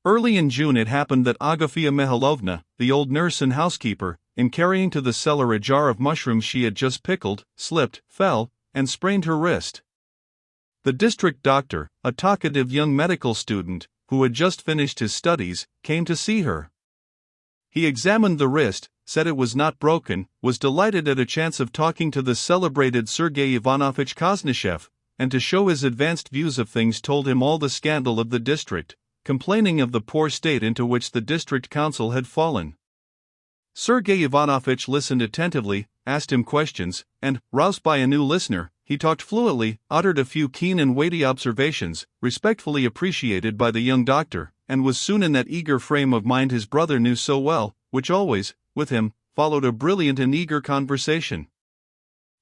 Early in June it happened that Agafia Mihailovna, the old nurse and housekeeper, in carrying to the cellar a jar of mushrooms she had just pickled, slipped, fell, and sprained her wrist. The district doctor, a talkative young medical student, who had just finished his studies, came to see her. He examined the wrist, said it was not broken, was delighted at a chance of talking to the celebrated Sergei Ivanovich Koznishev, and to show his advanced views of things told him all the scandal of the district, complaining of the poor state into which the district council had fallen. Sergei Ivanovich listened attentively, asked him questions, and, roused by a new listener, he talked fluently, uttered a few keen and weighty observations, respectfully appreciated by the young doctor, and was soon in that eager frame of mind his brother knew so well, which always, with him, followed a brilliant and eager conversation.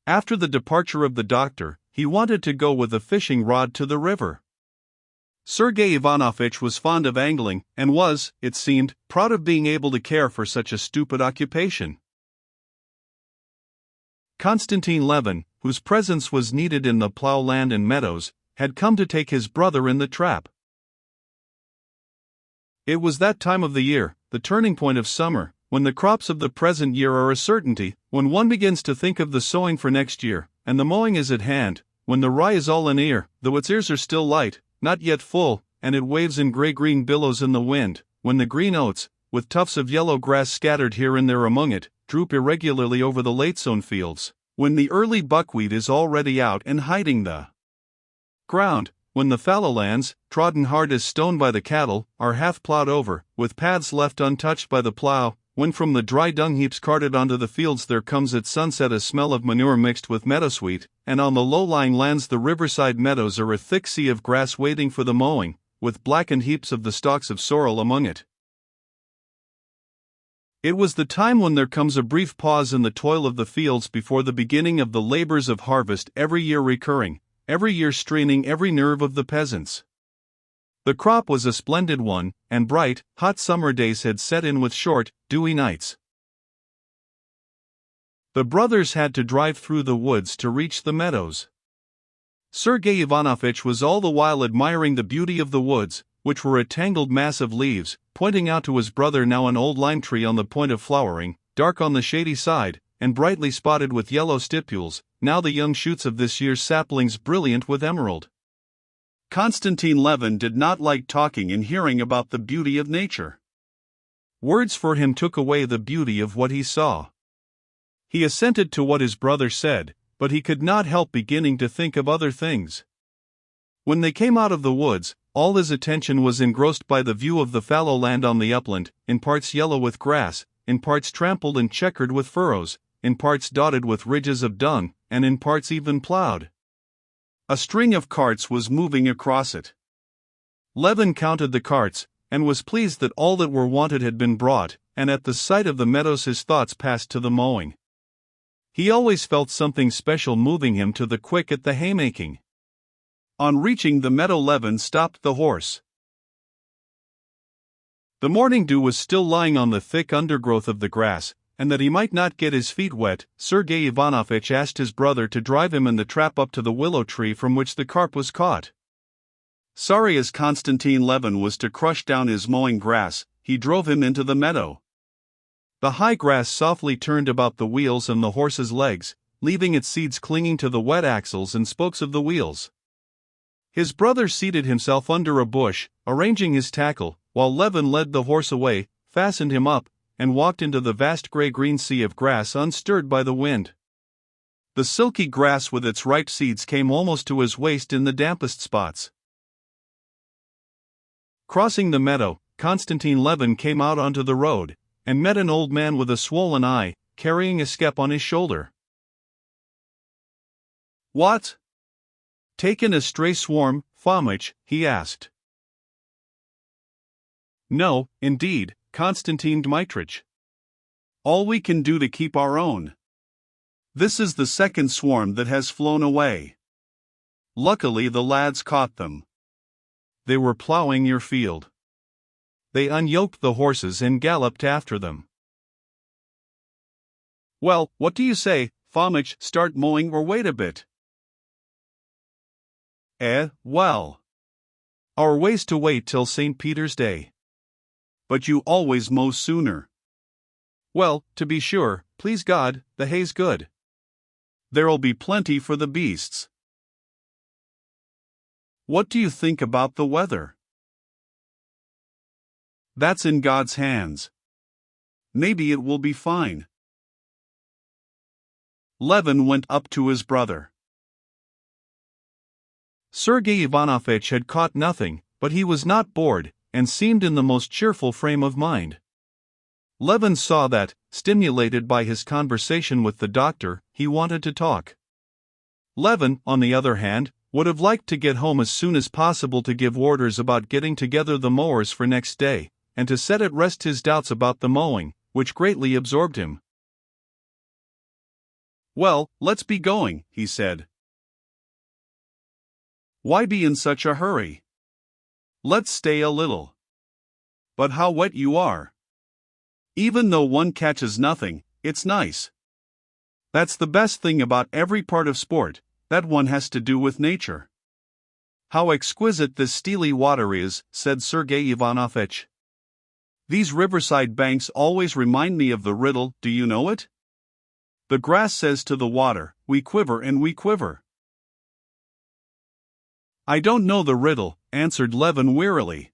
After the departure of the doctor, he wanted to go with a fishing rod to the river. Sergei Ivanovich was fond of angling, and was, it seemed, proud of being able to care for such a stupid occupation. Konstantin Levin, whose presence was needed in the plough-land and meadows, had come to take his brother in the trap. It was that time of the year, the turning point of summer, when the crops of the present year are a certainty, when one begins to think of the sowing for next year, and the mowing is at hand, when the rye is all in ear, though its ears are still light, not yet full, and it waves in grey-green billows in the wind, when the green oats, with tufts of yellow grass scattered here and there among it, droop irregularly over the late-sown fields, when the early buckwheat is already out and hiding the ground, when the fallow lands, trodden hard as stone by the cattle, are half plowed over, with paths left untouched by the plow, when from the dry dung heaps carted onto the fields there comes at sunset a smell of manure mixed with meadowsweet, and on the low-lying lands the riverside meadows are a thick sea of grass waiting for the mowing, with blackened heaps of the stalks of sorrel among it. It was the time when there comes a brief pause in the toil of the fields before the beginning of the labors of harvest, every year recurring, every year straining every nerve of the peasants. The crop was a splendid one, and bright, hot summer days had set in with short, dewy nights. The brothers had to drive through the woods to reach the meadows. Sergei Ivanovich was all the while admiring the beauty of the woods, which were a tangled mass of leaves, pointing out to his brother now an old lime tree on the point of flowering, dark on the shady side, and brightly spotted with yellow stipules, now the young shoots of this year's saplings brilliant with emerald. Konstantin Levin did not like talking and hearing about the beauty of nature. Words for him took away the beauty of what he saw. He assented to what his brother said, but he could not help beginning to think of other things. When they came out of the woods, all his attention was engrossed by the view of the fallow land on the upland, in parts yellow with grass, in parts trampled and checkered with furrows, in parts dotted with ridges of dung, and in parts even plowed. A string of carts was moving across it. Levin counted the carts, and was pleased that all that were wanted had been brought, and at the sight of the meadows his thoughts passed to the mowing. He always felt something special moving him to the quick at the haymaking. On reaching the meadow Levin stopped the horse. The morning dew was still lying on the thick undergrowth of the grass, and that he might not get his feet wet, Sergei Ivanovich asked his brother to drive him in the trap up to the willow tree from which the carp was caught. Sorry as Konstantin Levin was to crush down his mowing grass, he drove him into the meadow. The high grass softly turned about the wheels and the horse's legs, leaving its seeds clinging to the wet axles and spokes of the wheels. His brother seated himself under a bush, arranging his tackle, while Levin led the horse away, fastened him up, and walked into the vast gray-green sea of grass unstirred by the wind. The silky grass with its ripe seeds came almost to his waist in the dampest spots. Crossing the meadow, Konstantin Levin came out onto the road, and met an old man with a swollen eye, carrying a skep on his shoulder. "What? Taken a stray swarm, Fomich?" he asked. "No, indeed, Konstantin Dmitrich. All we can do to keep our own. This is the second swarm that has flown away. Luckily the lads caught them. They were plowing your field. They unyoked the horses and galloped after them." "Well, what do you say, Fomich, start mowing or wait a bit?" Well. Our way's to wait till St. Peter's Day." but you always mow sooner. Well, to be sure, please God, the hay's good. There'll be plenty for the beasts. What do you think about the weather? That's in God's hands. Maybe it will be fine. Levin went up to his brother. Sergei Ivanovitch had caught nothing, but he was not bored, and seemed in the most cheerful frame of mind. Levin saw that, stimulated by his conversation with the doctor, he wanted to talk. Levin, on the other hand, would have liked to get home as soon as possible to give orders about getting together the mowers for next day, and to set at rest his doubts about the mowing, which greatly absorbed him. Well, let's be going, he said. Why be in such a hurry? Let's stay a little. But how wet you are. Even though one catches nothing, it's nice. That's the best thing about every part of sport, that one has to do with nature. How exquisite this steely water is, said Sergei Ivanovitch. These riverside banks always remind me of the riddle, do you know it? The grass says to the water, we quiver and we quiver. I don't know the riddle, answered Levin wearily.